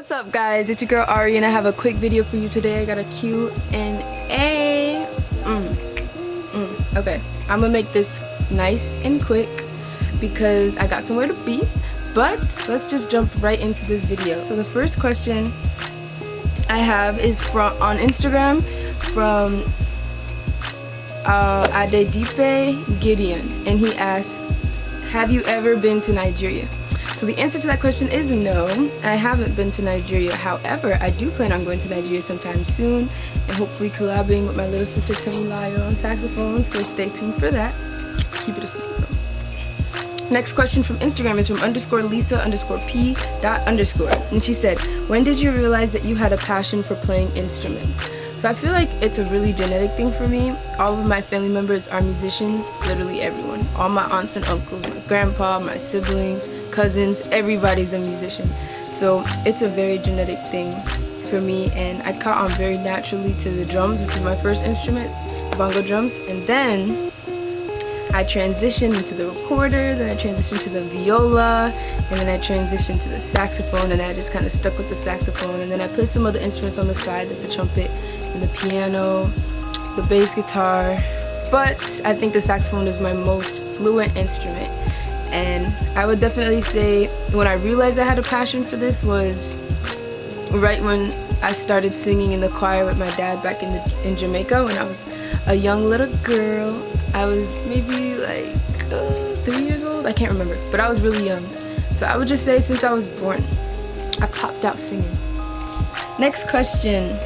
What's up guys, it's your girl Ariana. I have a quick video for you today. I got a Q&A. Okay, I'm gonna make this nice and quick because I got somewhere to be, but let's just jump right into this video. So the first question I have is on Instagram from Adedipe Gideon, and he asked, have you ever been to Nigeria? So the answer to that question is no, I haven't been to Nigeria. However, I do plan on going to Nigeria sometime soon and hopefully collabing with my little sister Temilayo on saxophone, so stay tuned for that. Keep it a secret though. Next question from Instagram is from _Lisa_P. And she said, when did you realize that you had a passion for playing instruments? So I feel like it's a really genetic thing for me. All of my family members are musicians, literally everyone. All my aunts and uncles, my grandpa, my siblings, cousins, everybody's a musician. So it's a very genetic thing for me, and I caught on very naturally to the drums, which was my first instrument, bongo drums, and then I transitioned into the recorder, then I transitioned to the viola, and then I transitioned to the saxophone, and I just kind of stuck with the saxophone, and then I played some other instruments on the side, like the trumpet and the piano, the bass guitar, but I think the saxophone is my most fluent instrument. And I would definitely say when I realized I had a passion for this was right when I started singing in the choir with my dad back in Jamaica when I was a young little girl. I was maybe like 3 years old, I can't remember, but I was really young. So I would just say since I was born, I popped out singing. Next question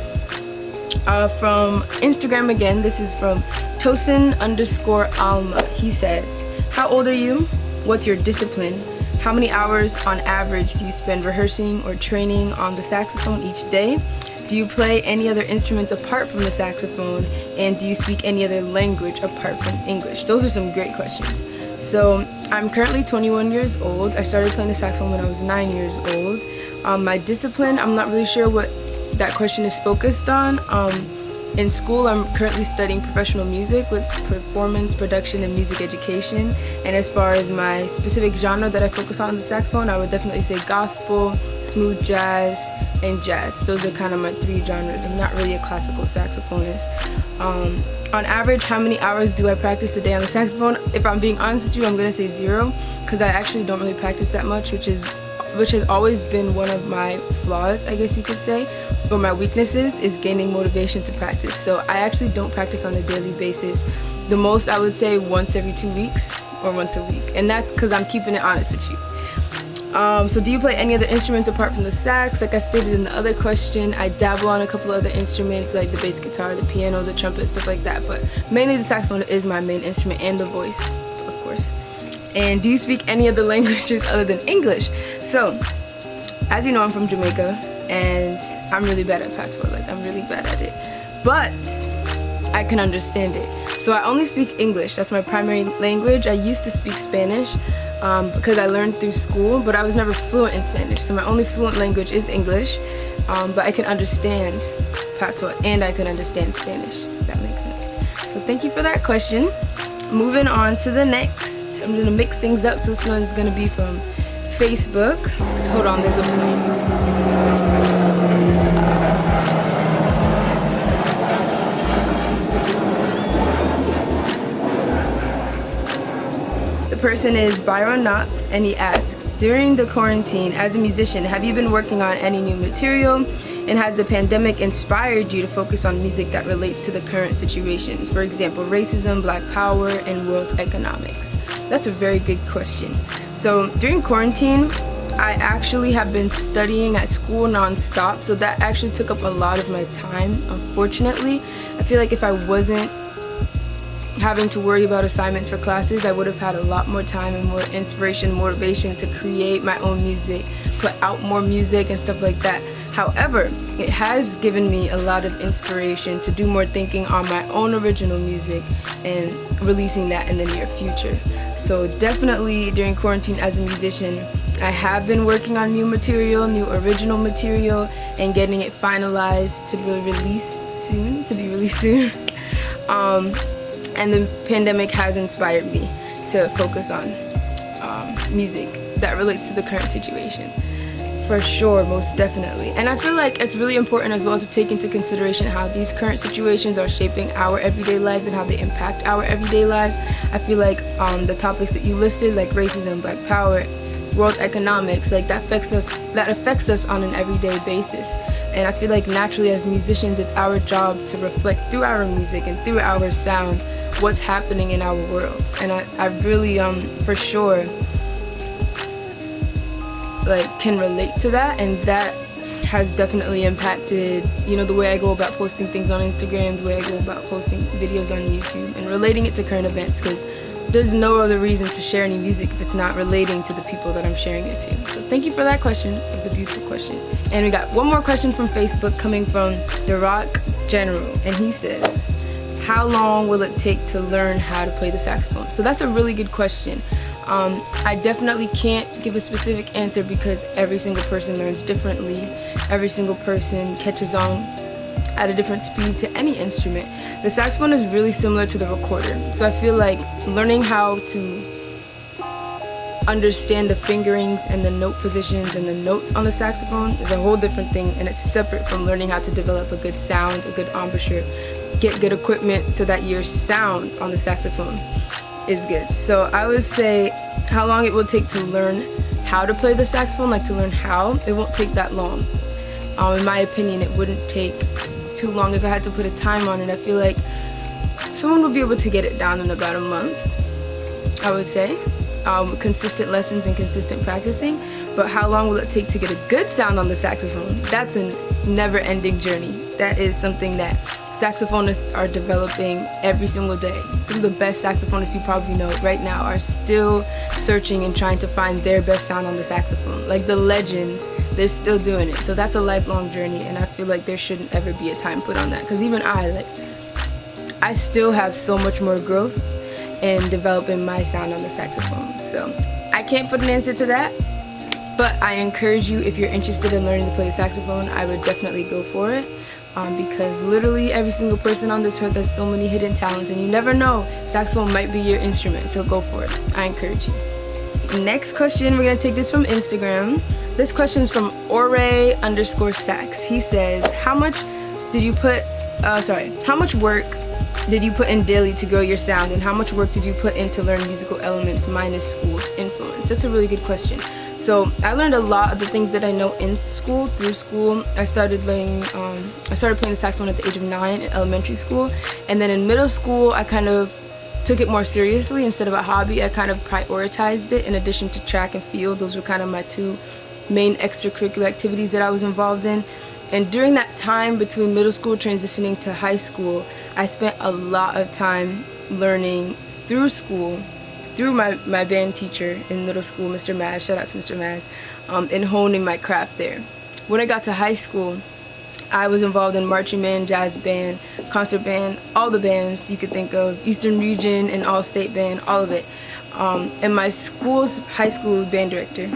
from Instagram again. This is from Tosin_Alma. He says, how old are you? What's your discipline? How many hours on average do you spend rehearsing or training on the saxophone each day? Do you play any other instruments apart from the saxophone? And do you speak any other language apart from English? Those are some great questions. So I'm currently 21 years old. I started playing the saxophone when I was 9 years old. My discipline, I'm not really sure what that question is focused on. In school, I'm currently studying professional music with performance, production, and music education. And as far as my specific genre that I focus on the saxophone, I would definitely say gospel, smooth jazz, and jazz. Those are kind of my three genres. I'm not really a classical saxophonist. On average, how many hours do I practice a day on the saxophone? If I'm being honest with you, I'm going to say 0, because I actually don't really practice that much, which has always been one of my flaws, I guess you could say, or my weaknesses, is gaining motivation to practice. So I actually don't practice on a daily basis. The most I would say once every 2 weeks or once a week, and that's because I'm keeping it honest with you. So do you play any other instruments apart from the sax? Like I stated in the other question, I dabble on a couple other instruments like the bass guitar, the piano, the trumpet, stuff like that, but mainly the saxophone is my main instrument, and the voice, of course. And do you speak any other languages other than English? So, as you know, I'm from Jamaica, and I'm really bad at patois, like I'm really bad at it. But I can understand it. So I only speak English, that's my primary language. I used to speak Spanish because I learned through school, but I was never fluent in Spanish. So my only fluent language is English, but I can understand patois and I can understand Spanish, if that makes sense. So thank you for that question. Moving on to the next. I'm gonna mix things up, so this one's gonna be from Facebook. Hold on, there's a plane. The person is Byron Knox, and he asks, during the quarantine, as a musician, have you been working on any new material? And has the pandemic inspired you to focus on music that relates to the current situations? For example, racism, black power, and world economics. That's a very good question. So during quarantine, I actually have been studying at school non-stop, so that actually took up a lot of my time, unfortunately. I feel like if I wasn't having to worry about assignments for classes, I would have had a lot more time and more inspiration, motivation to create my own music, put out more music and stuff like that. However, it has given me a lot of inspiration to do more thinking on my own original music and releasing that in the near future. So definitely during quarantine as a musician, I have been working on new material, new original material, and getting it finalized to be released soon. And the pandemic has inspired me to focus on music that relates to the current situation. For sure, most definitely. And I feel like it's really important as well to take into consideration how these current situations are shaping our everyday lives and how they impact our everyday lives. I feel like the topics that you listed, like racism, black power, world economics, like that affects us on an everyday basis. And I feel like naturally as musicians, it's our job to reflect through our music and through our sound what's happening in our world. And I really for sure like can relate to that, and that has definitely impacted, you know, the way I go about posting things on Instagram, the way I go about posting videos on YouTube, and relating it to current events, because there's no other reason to share any music if it's not relating to the people that I'm sharing it to. So thank you for that question. It was a beautiful question. And we got one more question from Facebook coming from The Rock General, and he says, how long will it take to learn how to play the saxophone? So that's a really good question. I definitely can't give a specific answer because every single person learns differently. Every single person catches on at a different speed to any instrument. The saxophone is really similar to the recorder. So I feel like learning how to understand the fingerings and the note positions and the notes on the saxophone is a whole different thing, and it's separate from learning how to develop a good sound, a good embouchure, get good equipment so that your sound on the saxophone is good. So I would say how long it will take to learn how to play the saxophone, like to learn how, it won't take that long. In my opinion, it wouldn't take too long if I had to put a time on it. I feel like someone will be able to get it down in about a month, I would say. Consistent lessons and consistent practicing. But how long will it take to get a good sound on the saxophone? That's a never-ending journey. That is something that saxophonists are developing every single day. Some of the best saxophonists you probably know right now are still searching and trying to find their best sound on the saxophone. Like the legends, they're still doing it. So that's a lifelong journey, and I feel like there shouldn't ever be a time put on that. Because even I still have so much more growth in developing my sound on the saxophone. So I can't put an answer to that, but I encourage you, if you're interested in learning to play the saxophone, I would definitely go for it. Because literally every single person on this earth has so many hidden talents, and you never know, saxophone might be your instrument, so go for it. I encourage you. Next question, we're gonna take this from Instagram. This question is from Ore_sax. He says, how much work did you put in daily to grow your sound, and how much work did you put in to learn musical elements minus school's influence? That's a really good question. So I learned a lot of the things that I know in school, through school. I started playing the saxophone at the age of 9 in elementary school. And then in middle school, I kind of took it more seriously. Instead of a hobby, I kind of prioritized it in addition to track and field. Those were kind of my two main extracurricular activities that I was involved in. And during that time between middle school transitioning to high school, I spent a lot of time learning through school, through my band teacher in middle school, Mr. Maz, shout out to Mr. Maz, and honing my craft there. When I got to high school, I was involved in marching band, jazz band, concert band, all the bands you could think of, Eastern Region and all-state band, all of it. And my school's high school band director,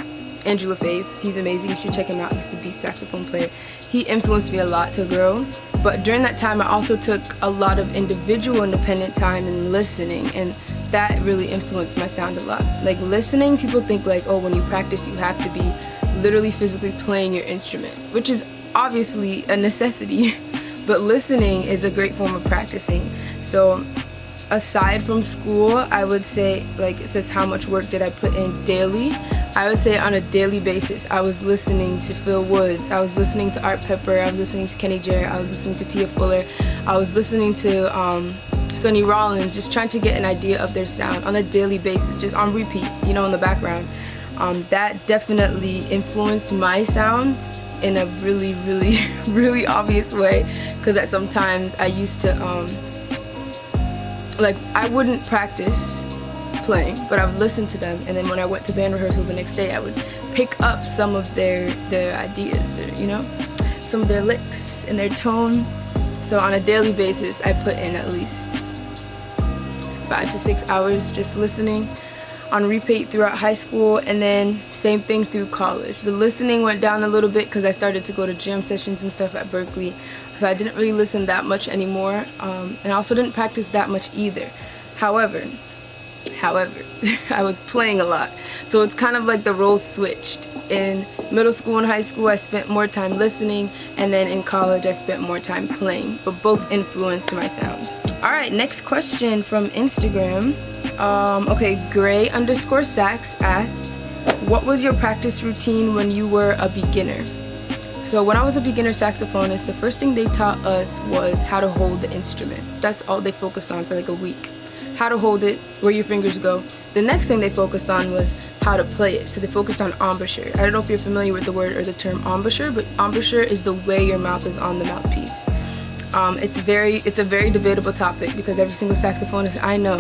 Andrew LaFave, he's amazing, you should check him out, he's a beast saxophone player. He influenced me a lot to grow. But during that time, I also took a lot of individual independent time and listening, and that really influenced my sound a lot. Like listening, people think like, oh, when you practice, you have to be literally physically playing your instrument, which is obviously a necessity, but listening is a great form of practicing. So aside from school, I would say, like it says, how much work did I put in daily? I would say on a daily basis, I was listening to Phil Woods, I was listening to Art Pepper, I was listening to Kenny Jarrett, I was listening to Tia Fuller, I was listening to Sonny Rollins, just trying to get an idea of their sound on a daily basis, just on repeat, you know, in the background. That definitely influenced my sound in a really, really, really obvious way, because at sometimes I used to, like, I wouldn't practice playing, but I would listen to them, and then when I went to band rehearsal the next day, I would pick up some of their ideas, or, you know, some of their licks and their tone. So on a daily basis, I put in at least 5 to 6 hours just listening on repeat throughout high school, and then same thing through college. The listening went down a little bit because I started to go to jam sessions and stuff at Berkeley, so I didn't really listen that much anymore, and I also didn't practice that much either. However, However, I was playing a lot. So it's kind of like the roles switched. In middle school and high school, I spent more time listening, and then in college, I spent more time playing, but both influenced my sound. All right, next question from Instagram. Okay, Gray_Sax asked, what was your practice routine when you were a beginner? So when I was a beginner saxophonist, the first thing they taught us was how to hold the instrument. That's all they focused on for like a week. How to hold it, where your fingers go. The next thing they focused on was how to play it. So they focused on embouchure. I don't know if you're familiar with the word or the term embouchure, but embouchure is the way your mouth is on the mouthpiece. It's a very debatable topic because every single saxophonist I know